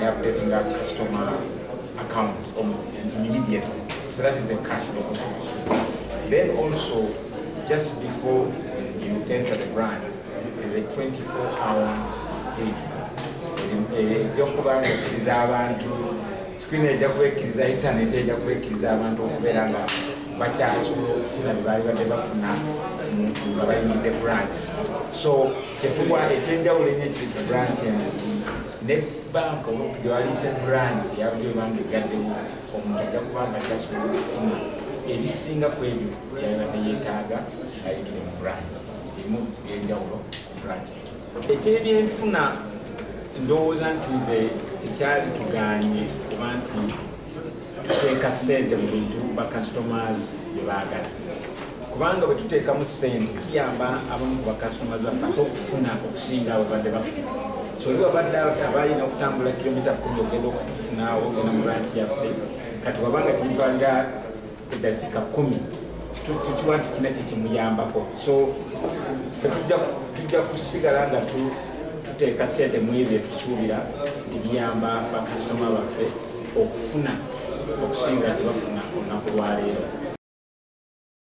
updating our customer account almost immediately. So that is the cash deposit. Then also, just before you enter the branch, there's a 24-hour screen. Screen ejja kubekkiriza internet ejja kubekkiriza abantu okubeera nga bakyasobola okufuna bye baali badde bafuna nga bayingidde branch. So kyetuwa ekyenjawulo ennyo kiri ku branch eno nti ne banka gye waliisa branch yabadde ebanga egaddewo omuntu ajja kubanga kyasobola okufuna ebisinga ku ebyo byabadde yeetaaga ayingire mu branch. Erimu ebyenjawulo ku branch. Ekyebyenfuna ndowooza nti nze tekyali tuganye kuba nti tuteeka ssente mu bintu bacustomers bye baagala, kubanga bwe tuteekamu ssente kiyamba abamu ku bacustomers baffe ate okufuna okusinga abo badde bafuna. So oli wabadde abalina okutambula kilomita 10 ogenda okutufunaawo ogenda mu branch yaffe, kati wabanga kimutwalira eddakiika 10 tukiwa nti kina kyekimuyambako. So ffe tujja kusigala nga tuteeka ssente mu ebyo tusuubira nti biyamba bakasitoma baffe okufuna okusinga kye bafuna olunaku lwaleero.